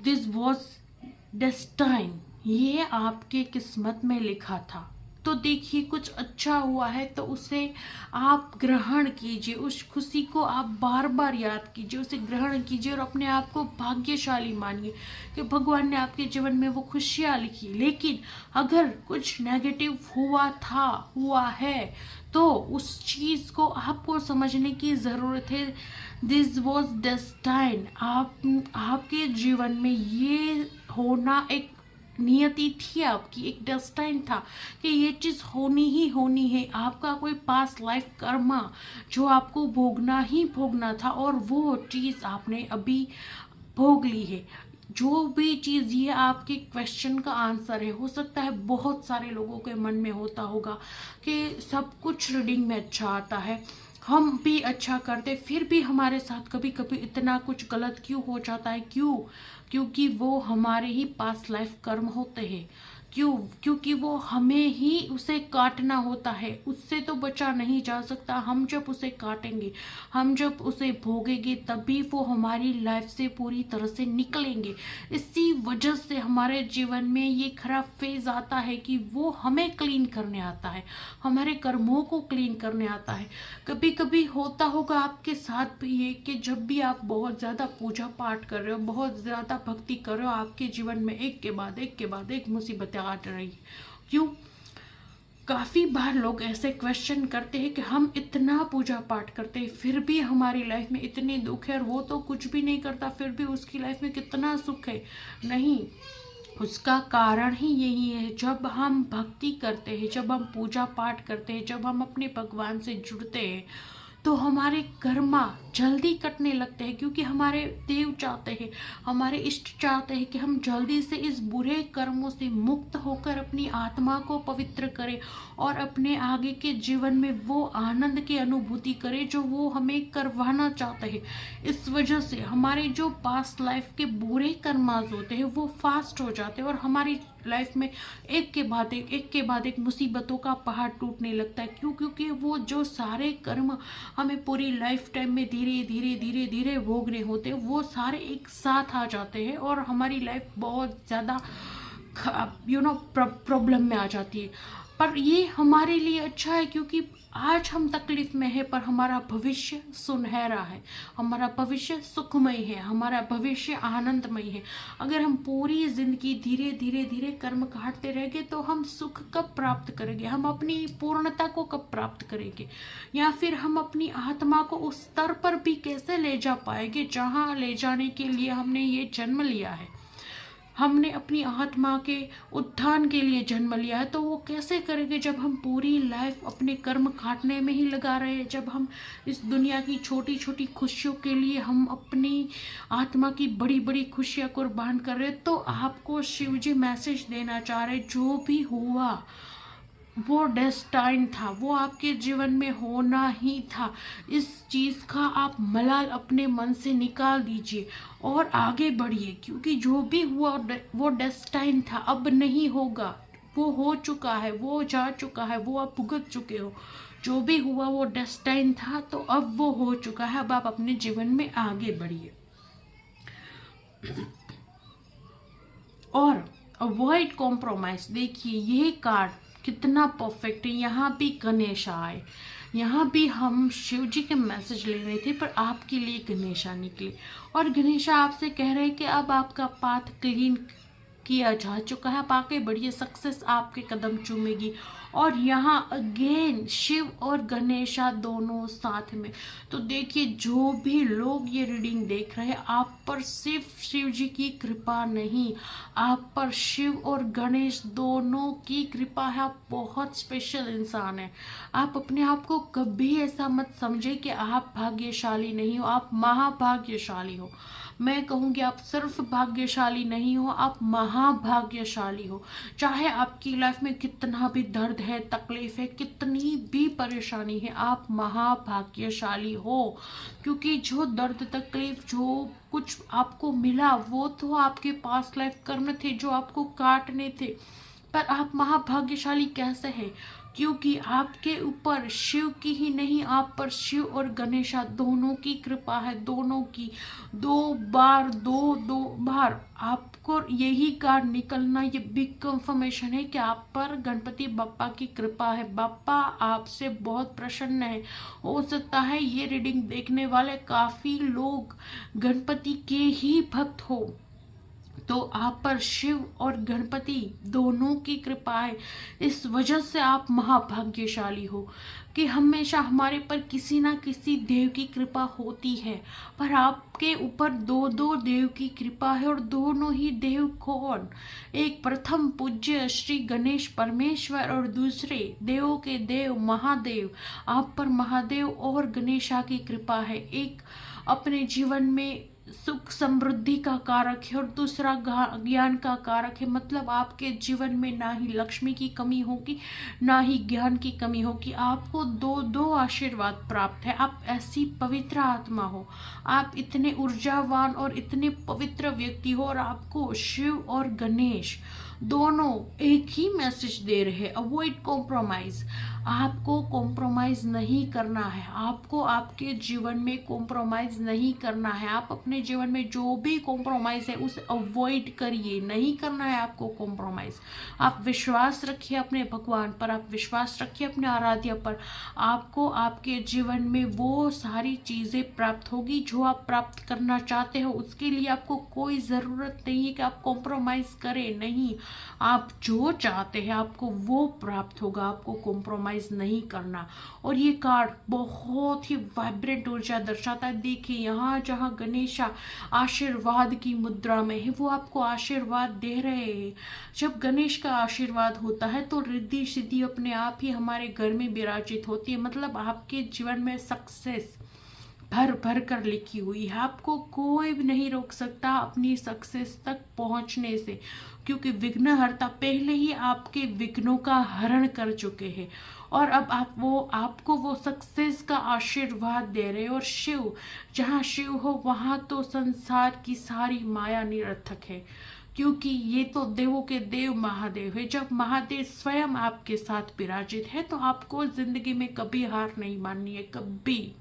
S1: दिस वॉज डेस्टाइन, ये आपके किस्मत में लिखा था। तो देखिए कुछ अच्छा हुआ है तो उसे आप ग्रहण कीजिए, उस खुशी को आप बार बार याद कीजिए, उसे ग्रहण कीजिए और अपने आप को भाग्यशाली मानिए कि भगवान ने आपके जीवन में वो खुशियाँ लिखी। लेकिन अगर कुछ नेगेटिव हुआ है तो उस चीज़ को आपको समझने की ज़रूरत है। दिस वॉज डेस्टाइन, आपके जीवन में ये होना एक नियति थी, आपकी एक डेस्टाइन था कि ये चीज़ होनी ही होनी है। आपका कोई पास्ट लाइफ कर्मा जो आपको भोगना ही भोगना था और वो चीज़ आपने अभी भोग ली है। जो भी चीज़, ये आपके क्वेश्चन का आंसर है। हो सकता है बहुत सारे लोगों के मन में होता होगा कि सब कुछ रीडिंग में अच्छा आता है, हम भी अच्छा करते, फिर भी हमारे साथ कभी कभी इतना कुछ गलत क्यों हो जाता है। क्योंकि वो हमारे ही पास्ट लाइफ कर्म होते हैं। क्योंकि वो हमें ही उसे काटना होता है, उससे तो बचा नहीं जा सकता। हम जब उसे काटेंगे, हम जब उसे भोगेंगे, तभी वो हमारी लाइफ से पूरी तरह से निकलेंगे। इसी वजह से हमारे जीवन में ये खराब फेज आता है कि वो हमें क्लीन करने आता है, हमारे कर्मों को क्लीन करने आता है। कभी कभी होता होगा आपके साथ भी ये कि जब भी आप बहुत ज़्यादा पूजा पाठ कर रहे हो, बहुत ज़्यादा भक्ति कर रहे हो, आपके जीवन में एक के बाद एक मुसीबतें आ रही। क्यों? काफ़ी बार लोग ऐसे क्वेश्चन करते हैं कि हम इतना पूजा पाठ करते हैं फिर भी हमारी लाइफ में इतने दुख है, और वो तो कुछ भी नहीं करता फिर भी उसकी लाइफ में कितना सुख है। नहीं, उसका कारण ही यही है। जब हम भक्ति करते हैं, जब हम पूजा पाठ करते हैं, जब हम अपने भगवान से जुड़ते हैं, तो हमारे कर्मा जल्दी कटने लगते हैं। क्योंकि हमारे देव चाहते हैं, हमारे इष्ट चाहते हैं कि हम जल्दी से इस बुरे कर्मों से मुक्त होकर अपनी आत्मा को पवित्र करें और अपने आगे के जीवन में वो आनंद की अनुभूति करें जो वो हमें करवाना चाहते हैं। इस वजह से हमारे जो पास्ट लाइफ के बुरे कर्मास होते हैं वो फास्ट हो जाते हैं और हमारी लाइफ में एक के बाद एक मुसीबतों का पहाड़ टूटने लगता है। क्योंकि वो जो सारे कर्म हमें पूरी लाइफ टाइम में धीरे धीरे भोगने होते हैं, वो सारे एक साथ आ जाते हैं और हमारी लाइफ बहुत ज़्यादा प्रॉब्लम में आ जाती है। पर ये हमारे लिए अच्छा है क्योंकि आज हम तकलीफ में है पर हमारा भविष्य सुनहरा है, हमारा भविष्य सुखमय है, हमारा भविष्य आनंदमय है। अगर हम पूरी जिंदगी धीरे धीरे कर्म काटते रहेंगे तो हम सुख कब प्राप्त करेंगे, हम अपनी पूर्णता को कब प्राप्त करेंगे, या फिर हम अपनी आत्मा को उस स्तर पर भी कैसे ले जा पाएंगे जहाँ ले जाने के लिए हमने ये जन्म लिया है। हमने अपनी आत्मा के उत्थान के लिए जन्म लिया है, तो वो कैसे करेंगे जब हम पूरी लाइफ अपने कर्म काटने में ही लगा रहे हैं। जब हम इस दुनिया की छोटी छोटी खुशियों के लिए हम अपनी आत्मा की बड़ी बड़ी खुशियाँ कुर्बान कर रहे हैं। तो आपको शिव जी मैसेज देना चाह रहे, जो भी हुआ वो डेस्टाइन था, वो आपके जीवन में होना ही था। इस चीज़ का आप मलाल अपने मन से निकाल दीजिए और आगे बढ़िए, क्योंकि जो भी हुआ वो डेस्टाइन था, अब नहीं होगा। वो हो चुका है, वो जा चुका है, वो आप भुगत चुके हो। जो भी हुआ वो डेस्टाइन था, तो अब वो हो चुका है। अब आप अपने जीवन में आगे बढ़िए और अवॉइड कॉम्प्रोमाइज। देखिए ये कार्ड कितना परफेक्ट है। यहाँ भी गणेशा आए, यहाँ भी हम शिव जी के मैसेज ले रहे थे पर आपके लिए गणेशा निकले और गणेशा आपसे कह रहे हैं कि अब आपका पाथ क्लीन किया जा चुका है, आप आगे बढ़िए, सक्सेस आपके कदम चूमेगी। और यहाँ अगेन शिव और गणेशा दोनों साथ में। तो देखिए जो भी लोग ये रीडिंग देख रहे हैं, आप पर सिर्फ शिव जी की कृपा नहीं, आप पर शिव और गणेश दोनों की कृपा है। आप बहुत स्पेशल इंसान हैं। आप अपने आप को कभी ऐसा मत समझे कि आप भाग्यशाली नहीं हो, आप महाभाग्यशाली हो। मैं कहूँगी आप सिर्फ भाग्यशाली नहीं हो, आप महाभाग्यशाली हो। चाहे आपकी लाइफ में कितना भी दर्द है, तकलीफ है, कितनी भी परेशानी है, आप महाभाग्यशाली हो। क्योंकि जो दर्द तकलीफ जो कुछ आपको मिला वो तो आपके पास्ट लाइफ कर्म थे जो आपको काटने थे। पर आप महाभाग्यशाली कैसे हैं? क्योंकि आपके ऊपर शिव की ही नहीं, आप पर शिव और गणेशा दोनों की कृपा है, दोनों की। दो बार आपको यही कार्ड निकलना, ये बिग कंफर्मेशन है कि आप पर गणपति बप्पा की कृपा है। बप्पा आपसे बहुत प्रसन्न है। हो सकता है ये रीडिंग देखने वाले काफी लोग गणपति के ही भक्त हो, तो आप पर शिव और गणपति दोनों की कृपा है। इस वजह से आप महाभाग्यशाली हो कि हमेशा हमारे पर किसी ना किसी देव की कृपा होती है, पर आपके ऊपर दो दो देव की कृपा है। और दोनों ही देव कौन? एक प्रथम पूज्य श्री गणेश परमेश्वर और दूसरे देवों के देव महादेव। आप पर महादेव और गणेशा की कृपा है। एक अपने जीवन में सुख समृद्धि का कारक है और दूसरा ज्ञान का कारक है। मतलब आपके जीवन में ना ही लक्ष्मी की कमी होगी, ना ही ज्ञान की कमी होगी। आपको दो दो आशीर्वाद प्राप्त है। आप ऐसी पवित्र आत्मा हो, आप इतने ऊर्जावान और इतने पवित्र व्यक्ति हो, और आपको शिव और गणेश दोनों एक ही मैसेज दे रहे हैं, अवॉइड कॉम्प्रोमाइज। आपको कॉम्प्रोमाइज नहीं करना है, आपको आपके जीवन में कॉम्प्रोमाइज नहीं करना है। आप अपने जीवन में जो भी कॉम्प्रोमाइज है उसे अवॉइड करिए, नहीं करना है आपको कॉम्प्रोमाइज। आप विश्वास रखिए अपने भगवान पर, आप विश्वास रखिए अपने आराध्य पर। आपको आपके जीवन में वो सारी चीजें प्राप्त होगी जो आप प्राप्त करना चाहते हो। उसके लिए आपको कोई जरूरत नहीं है कि आप कॉम्प्रोमाइज करें, नहीं। आप जो चाहते हैं आपको वो प्राप्त होगा, आपको कॉम्प्रोमाइज नहीं करना। और ये कार्ड बहुत ही वाइब्रेंट ऊर्जा दर्शाता है। देखिए यहाँ जहाँ गणेशा आशीर्वाद की मुद्रा में है, वो आपको आशीर्वाद दे रहे हैं। जब गणेश का आशीर्वाद होता है तो रिद्धि सिद्धि अपने आप ही हमारे घर में विराजित होती है। मतलब आपके जीवन में सक्सेस भर भर कर लिखी हुई है। आपको कोई भी नहीं रोक सकता अपनी सक्सेस तक पहुंचने से, क्योंकि विघ्नहर्ता पहले ही आपके विघ्नों का हरण कर चुके हैं। और अब आपको वो सक्सेस का आशीर्वाद दे रहे हैं। और शिव, जहाँ शिव हो वहां तो संसार की सारी माया निरर्थक है, क्योंकि ये तो देवों के देव महादेव है। जब महादेव स्वयं आपके साथ विराजित है तो आपको जिंदगी में कभी हार नहीं माननी है, कभी।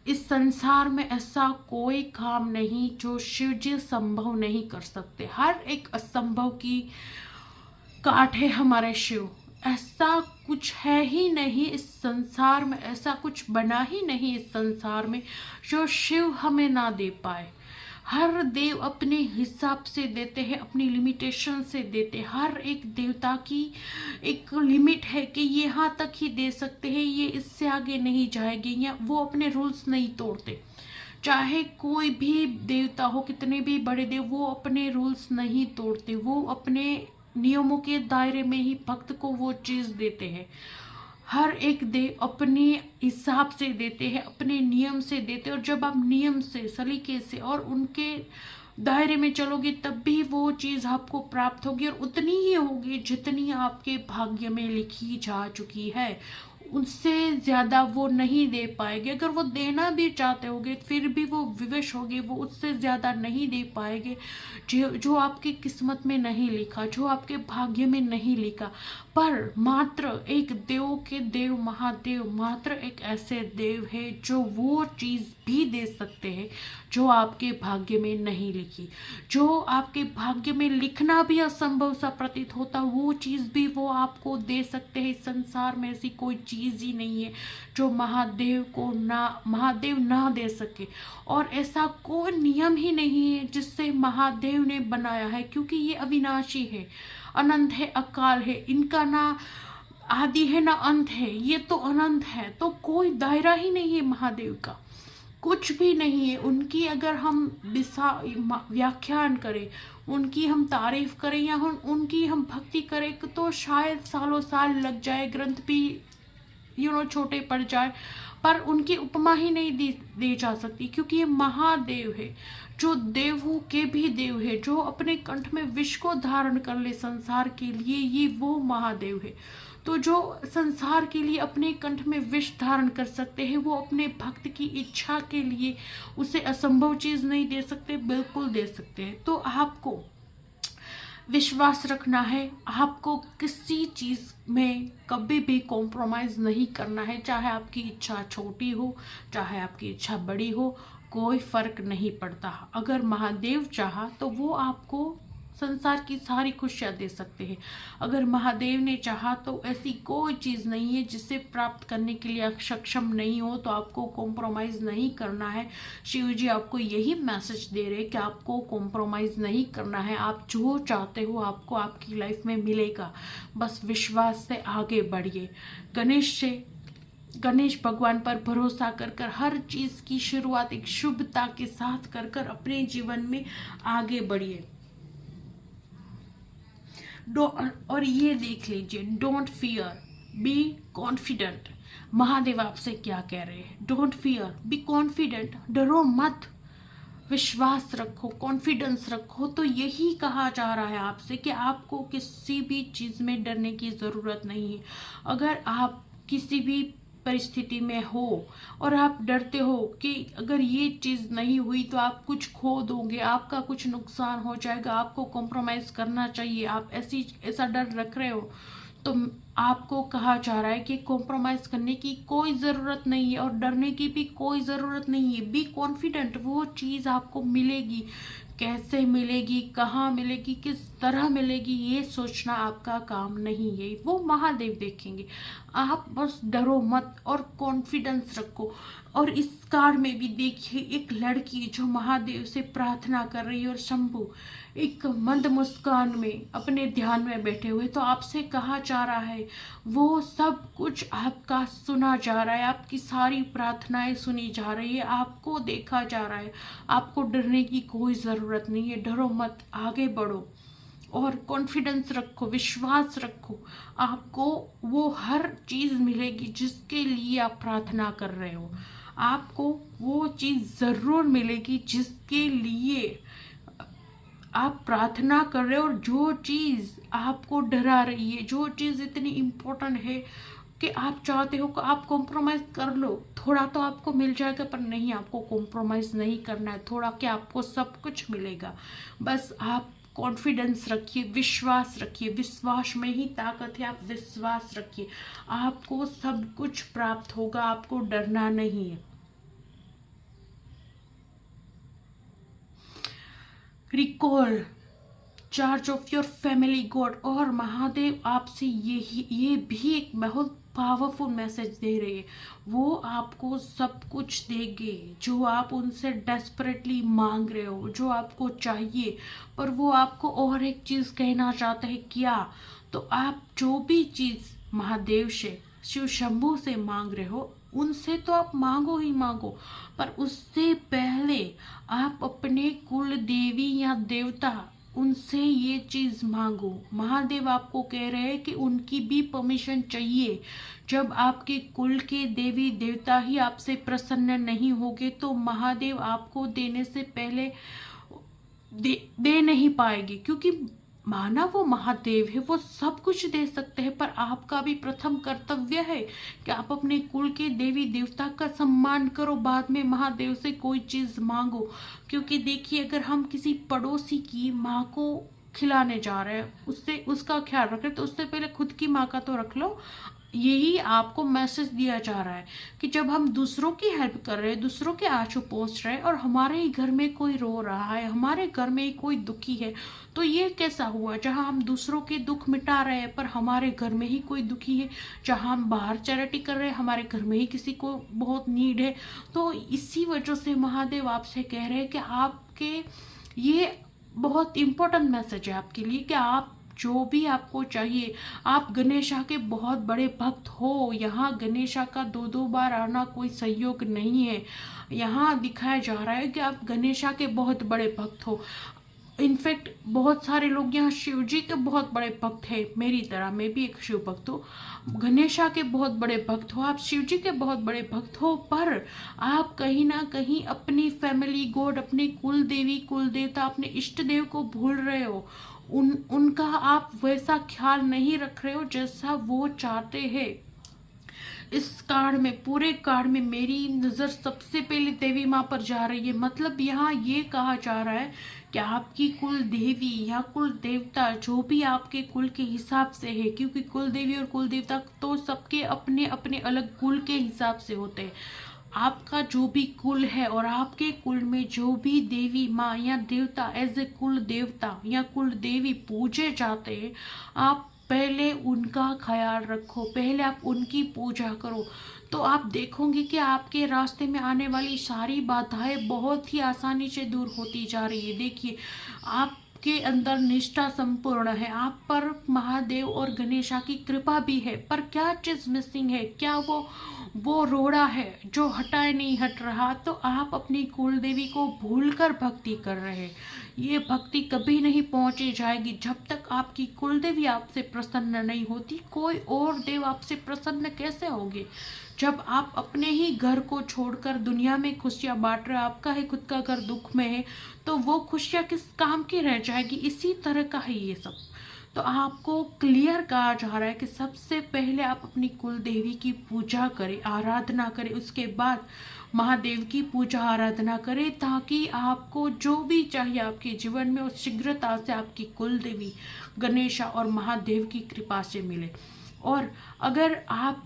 S1: इस संसार में ऐसा कोई काम नहीं जो शिव जी संभव नहीं कर सकते। हर एक असंभव की काट है हमारे शिव। ऐसा कुछ है ही नहीं इस संसार में, ऐसा कुछ बना ही नहीं इस संसार में जो शिव हमें ना दे पाए। हर देव अपने हिसाब से देते हैं, अपनी लिमिटेशन से देते हैं। हर एक देवता की एक लिमिट है कि ये यहाँ तक ही दे सकते हैं, ये इससे आगे नहीं जाएंगे, या वो अपने रूल्स नहीं तोड़ते। चाहे कोई भी देवता हो, कितने भी बड़े देव, वो अपने रूल्स नहीं तोड़ते। वो अपने नियमों के दायरे में ही भक्त को वो चीज देते हैं। हर एक देव अपने हिसाब से देते हैं, अपने नियम से देते हैं। और जब आप नियम से, सलीके से और उनके दायरे में चलोगे तब भी वो चीज आपको प्राप्त होगी, और उतनी ही होगी जितनी आपके भाग्य में लिखी जा चुकी है। उससे ज्यादा वो नहीं दे पाएंगे। अगर वो देना भी चाहते होंगे फिर भी वो विवश होंगे, वो उससे ज्यादा नहीं दे पाएंगे जो आपकी किस्मत में नहीं लिखा, जो आपके भाग्य में नहीं लिखा। पर मात्र एक देव के देव महादेव, मात्र एक ऐसे देव है जो वो चीज भी दे सकते हैं जो आपके भाग्य में नहीं लिखी। जो आपके भाग्य में लिखना भी असंभव सा प्रतीत होता, वो चीज भी वो आपको दे सकते हैं। संसार में ऐसी कोई चीज ही नहीं है जो महादेव ना दे सके। और ऐसा कोई नियम ही नहीं है जिससे महादेव ने बनाया है, क्योंकि ये अविनाशी है, अनंत है, अकाल है। इनका ना आदि है ना अंत है, ये तो अनंत है। तो कोई दायरा ही नहीं है महादेव का, कुछ भी नहीं है। उनकी अगर हम व्याख्यान करें, उनकी हम तारीफ करें या उनकी हम भक्ति करें तो शायद सालों साल लग जाए, ग्रंथ भी छोटे पड़ जाए, पर उनकी उपमा ही नहीं दी जा सकती। क्योंकि ये महादेव है जो देवों के भी देव है, जो अपने कंठ में विष को धारण कर ले संसार के लिए, ये वो महादेव है। तो जो संसार के लिए अपने कंठ में विष धारण कर सकते हैं, वो अपने भक्त की इच्छा के लिए उसे असंभव चीज नहीं दे सकते, बिल्कुल दे सकते हैं। तो आपको विश्वास रखना है, आपको किसी चीज़ में कभी भी कॉम्प्रोमाइज़ नहीं करना है, चाहे आपकी इच्छा छोटी हो चाहे आपकी इच्छा बड़ी हो, कोई फर्क नहीं पड़ता। अगर महादेव चाहा तो वो आपको संसार की सारी खुशियाँ दे सकते हैं। अगर महादेव ने चाहा तो ऐसी कोई चीज़ नहीं है जिसे प्राप्त करने के लिए आप सक्षम नहीं हो, तो आपको कॉम्प्रोमाइज़ नहीं करना है। शिव जी आपको यही मैसेज दे रहे हैं कि आपको कॉम्प्रोमाइज़ नहीं करना है। आप जो चाहते हो आपको आपकी लाइफ में मिलेगा, बस विश्वास से आगे बढ़िए। गणेश भगवान पर भरोसा कर कर हर चीज़ की शुरुआत एक शुभता के साथ कर कर अपने जीवन में आगे बढ़िए। और ये देख लीजिए, don't fear, be confident. Mahadev आपसे क्या कह रहे हैं? Don't fear, be confident. डरो मत, विश्वास रखो, कॉन्फिडेंस रखो। तो यही कहा जा रहा है आपसे कि आपको किसी भी चीज़ में डरने की ज़रूरत नहीं है। अगर आप किसी भी परिस्थिति में हो और आप डरते हो कि अगर ये चीज़ नहीं हुई तो आप कुछ खो दोगे, आपका कुछ नुकसान हो जाएगा, आपको कॉम्प्रोमाइज़ करना चाहिए, आप ऐसा डर रख रहे हो, तो आपको कहा जा रहा है कि कॉम्प्रोमाइज़ करने की कोई ज़रूरत नहीं है और डरने की भी कोई ज़रूरत नहीं है। बी कॉन्फिडेंट, वो चीज़ आपको मिलेगी। कैसे मिलेगी, कहाँ मिलेगी, किस तरह मिलेगी, ये सोचना आपका काम नहीं है, वो महादेव देखेंगे। आप बस डरो मत और कॉन्फिडेंस रखो। और इस कार्ड में भी देखिए एक लड़की जो महादेव से प्रार्थना कर रही है और शंभू एक मंद मुस्कान में अपने ध्यान में बैठे हुए। तो आपसे कहा जा रहा है वो सब कुछ आपका सुना जा रहा है, आपकी सारी प्रार्थनाएं सुनी जा रही है, आपको देखा जा रहा है। आपको डरने की कोई ज़रूरत नहीं है। डरो मत, आगे बढ़ो और कॉन्फिडेंस रखो, विश्वास रखो। आपको वो हर चीज़ मिलेगी जिसके लिए आप प्रार्थना कर रहे हो। आपको वो चीज़ ज़रूर मिलेगी जिसके लिए आप प्रार्थना कर रहे हो। और जो चीज़ आपको डरा रही है, जो चीज़ इतनी इम्पोर्टेंट है कि आप चाहते हो कि आप कॉम्प्रोमाइज़ कर लो, थोड़ा तो आपको मिल जाएगा, पर नहीं, आपको कॉम्प्रोमाइज़ नहीं करना है थोड़ा, कि आपको सब कुछ मिलेगा। बस आप कॉन्फिडेंस रखिए, विश्वास रखिए, विश्वास में ही ताकत है। आप विश्वास रखिए, आपको सब कुछ प्राप्त होगा, आपको डरना नहीं है। Recall charge of your family God. और महादेव आपसे ये भी एक बहुत पावरफुल मैसेज दे रहे हैं। वो आपको सब कुछ देंगे जो आप उनसे डेस्परेटली मांग रहे हो, जो आपको चाहिए। पर वो आपको और एक चीज़ कहना चाहते हैं, क्या? तो आप जो भी चीज़ महादेव से, शिव शंभू से मांग रहे हो, उनसे तो आप मांगो ही मांगो, पर उससे पहले आप अपने कुल देवी या देवता, उनसे ये चीज़ मांगो। महादेव आपको कह रहे हैं कि उनकी भी परमिशन चाहिए। जब आपके कुल के देवी देवता ही आपसे प्रसन्न नहीं होंगे तो महादेव आपको देने से पहले दे नहीं पाएंगे, क्योंकि माना वो महादेव है, वो सब कुछ दे सकते हैं, पर आपका भी प्रथम कर्तव्य है कि आप अपने कुल के देवी देवता का सम्मान करो, बाद में महादेव से कोई चीज़ मांगो। क्योंकि देखिए, अगर हम किसी पड़ोसी की माँ को खिलाने जा रहे हैं, उससे उसका ख्याल रख रहे हैं, तो उससे पहले खुद की माँ का तो रख लो। यही आपको मैसेज दिया जा रहा है कि जब हम दूसरों की हेल्प कर रहे हैं, दूसरों के आंसू पोंछ रहे हैं, और हमारे ही घर में कोई रो रहा है, हमारे घर में ही कोई दुखी है, तो ये कैसा हुआ? जहां हम दूसरों के दुख मिटा रहे हैं पर हमारे घर में ही कोई दुखी है, जहां हम बाहर चैरिटी कर रहे हैं, हमारे घर में ही किसी को बहुत नीड है। तो इसी वजह से महादेव आपसे कह रहे हैं कि आपके ये बहुत इम्पोर्टेंट मैसेज है आपके लिए कि आप जो भी आपको चाहिए, आप गणेशा के बहुत बड़े भक्त हो। यहाँ गणेशा का दो बार आना कोई संयोग नहीं है। यहाँ दिखाया जा रहा है कि आप गणेशा के बहुत बड़े भक्त हो। इनफैक्ट बहुत सारे लोग यहाँ शिव जी के बहुत बड़े भक्त हैं, मेरी तरह मैं भी एक शिव भक्त हूँ। गणेशा के बहुत बड़े भक्त हो, आप शिव जी के बहुत बड़े भक्त हो, पर आप कहीं ना कहीं अपनी फैमिली गॉड, अपने कुल देवी कुल देवता, अपने इष्ट देव को भूल रहे हो। उनका आप वैसा ख्याल नहीं रख रहे हो जैसा वो चाहते हैं। इस कार्ड में, पूरे कार्ड में मेरी नज़र सबसे पहले देवी माँ पर जा रही है। मतलब यहाँ ये कहा जा रहा है कि कि आपकी कुल देवी या कुल देवता जो भी आपके कुल के हिसाब से है, क्योंकि कुल देवी और कुल देवता तो सबके अपने अपने अलग कुल के हिसाब से होते हैं। आपका जो भी कुल है और आपके कुल में जो भी देवी माँ या देवता एज ए कुल देवता या कुल देवी पूजे जाते हैं, आप पहले उनका ख्याल रखो, पहले आप उनकी पूजा करो, तो आप देखोगे कि आपके रास्ते में आने वाली सारी बाधाएं बहुत ही आसानी से दूर होती जा रही है। देखिए, आपके अंदर निष्ठा संपूर्ण है, आप पर महादेव और गणेशा की कृपा भी है, पर क्या चीज़ मिसिंग है? क्या वो रोड़ा है जो हटाए नहीं हट रहा? तो आप अपनी कुल देवी को भूलकर भक्ति कर रहे हैं। ये भक्ति कभी नहीं पहुंची जाएगी जब तक आपकी कुल देवी आपसे प्रसन्न नहीं होती। कोई और देव आपसे प्रसन्न कैसे होंगे जब आप अपने ही घर को छोड़कर दुनिया में खुशियां बांट रहे हो? आपका ही खुद का घर दुख में है, तो वो खुशियां किस काम की रह जाएगी? इसी तरह का है ये सब। तो आपको क्लियर कहा जा रहा है कि सबसे पहले आप अपनी कुल देवी की पूजा करें, आराधना करें, उसके बाद महादेव की पूजा आराधना करें, ताकि आपको जो भी चाहिए आपके जीवन में उस शीघ्रता से आपकी कुल देवी गणेशा और महादेव की कृपा से मिले। और अगर आप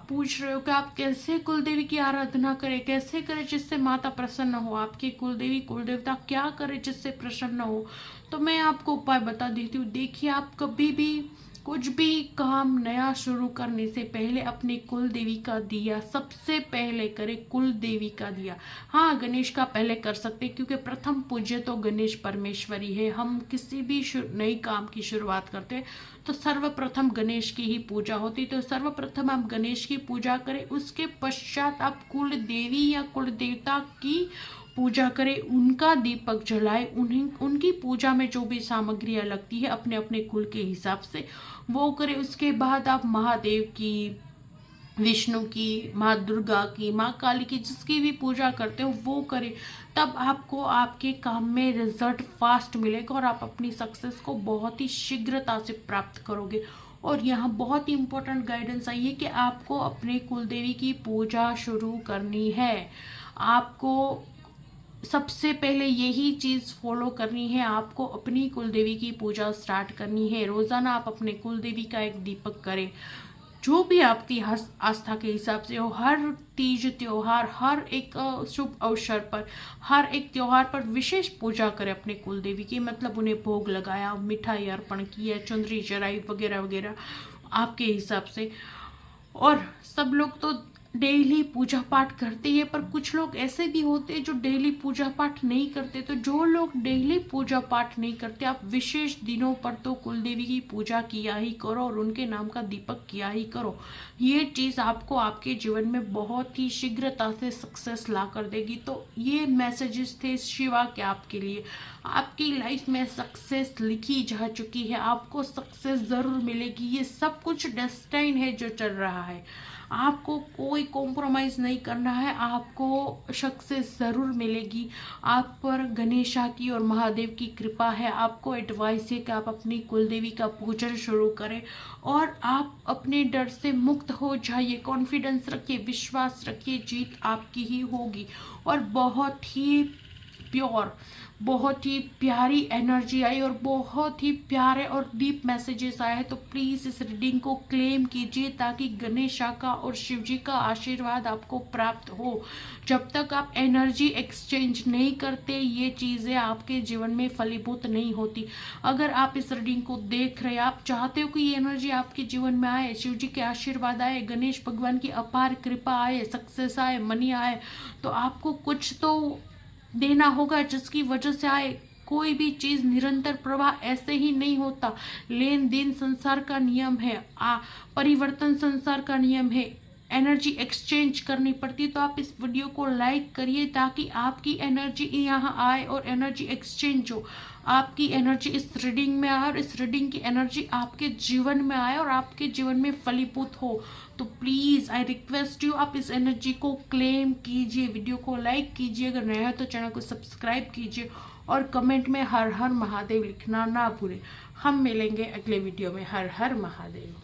S1: पूछ रहे हो कि आप कैसे कुल देवी की आराधना करें, कैसे करें जिससे माता प्रसन्न हो, आपकी कुल देवी कुल देवता क्या करें जिससे प्रसन्न हो, तो मैं आपको उपाय बता देती हूँ। देखिए, आप कभी भी कुछ भी काम नया शुरू करने से पहले अपनी कुल देवी का दिया सबसे पहले करें, कुल देवी का दिया। हाँ, गणेश का पहले कर सकते हैं, क्योंकि प्रथम पूज्य तो गणेश परमेश्वरी है। हम किसी भी नई काम की शुरुआत करते हैं तो सर्वप्रथम गणेश की ही पूजा होती, तो सर्वप्रथम आप गणेश की पूजा करें, उसके पश्चात आप कुल देवी या कुल देवता की पूजा करें, उनका दीपक जलाए, उनकी पूजा में जो भी सामग्रियाँ लगती है अपने अपने कुल के हिसाब से वो करें। उसके बाद आप महादेव की, विष्णु की, माँ दुर्गा की, माँ काली की, जिसकी भी पूजा करते हो वो करें। तब आपको आपके काम में रिजल्ट फास्ट मिलेगा और आप अपनी सक्सेस को बहुत ही शीघ्रता से प्राप्त करोगे। और यहाँ बहुत ही इम्पोर्टेंट गाइडेंस आई है कि आपको अपने कुलदेवी की पूजा शुरू करनी है। आपको सबसे पहले यही चीज़ फॉलो करनी है, आपको अपनी कुलदेवी की पूजा स्टार्ट करनी है। रोज़ाना आप अपने कुलदेवी का एक दीपक करें, जो भी आपकी आस्था के हिसाब से हो। हर तीज त्योहार, हर एक शुभ अवसर पर, हर एक त्योहार पर विशेष पूजा करें अपने कुलदेवी की, मतलब उन्हें भोग लगाया, मिठाई अर्पण किया, चुंदरी चढ़ाई वगैरह वगैरह आपके हिसाब से। और सब लोग तो डेली पूजा पाठ करते हैं, पर कुछ लोग ऐसे भी होते हैं जो डेली पूजा पाठ नहीं करते। तो जो लोग डेली पूजा पाठ नहीं करते, आप विशेष दिनों पर तो कुलदेवी की पूजा किया ही करो और उनके नाम का दीपक किया ही करो। ये चीज़ आपको आपके जीवन में बहुत ही शीघ्रता से सक्सेस ला कर देगी। तो ये मैसेजेस थे शिवा के आपके लिए। आपकी लाइफ में सक्सेस लिखी जा चुकी है, आपको सक्सेस ज़रूर मिलेगी। ये सब कुछ डेस्टाइन है जो चल रहा है, आपको कोई कॉम्प्रोमाइज़ नहीं करना है, आपको सक्सेस ज़रूर मिलेगी। आप पर गणेशा की और महादेव की कृपा है। आपको एडवाइस है कि आप अपनी कुलदेवी का पूजन शुरू करें और आप अपने डर से मुक्त हो जाइए। कॉन्फिडेंस रखिए, विश्वास रखिए, जीत आपकी ही होगी। और बहुत ही प्योर, बहुत ही प्यारी एनर्जी आई और बहुत ही प्यारे और डीप मैसेजेस आए हैं। तो प्लीज़ इस रीडिंग को क्लेम कीजिए, ताकि गणेशा का और शिव जी का आशीर्वाद आपको प्राप्त हो। जब तक आप एनर्जी एक्सचेंज नहीं करते, ये चीज़ें आपके जीवन में फलीभूत नहीं होती। अगर आप इस रीडिंग को देख रहे हैं, आप चाहते हो कि ये एनर्जी आपके जीवन में आए, शिव जी के आशीर्वाद आए, गणेश भगवान की अपार कृपा आए, सक्सेस आए, मनी आए, तो आपको कुछ तो देना होगा जिसकी वजह से आए। कोई भी चीज़ निरंतर प्रवाह ऐसे ही नहीं होता। लेन देन संसार का नियम है, परिवर्तन संसार का नियम है, एनर्जी एक्सचेंज करनी पड़ती है। तो आप इस वीडियो को लाइक करिए, ताकि आपकी एनर्जी यहाँ आए और एनर्जी एक्सचेंज हो। आपकी एनर्जी इस रीडिंग में आए और इस रीडिंग की एनर्जी आपके जीवन में आए और आपके जीवन में फलीभूत हो। तो प्लीज़ आई रिक्वेस्ट यू, आप इस एनर्जी को क्लेम कीजिए, वीडियो को लाइक कीजिए, अगर नया है तो चैनल को सब्सक्राइब कीजिए और कमेंट में हर हर महादेव लिखना ना भूलें। हम मिलेंगे अगले वीडियो में। हर हर महादेव।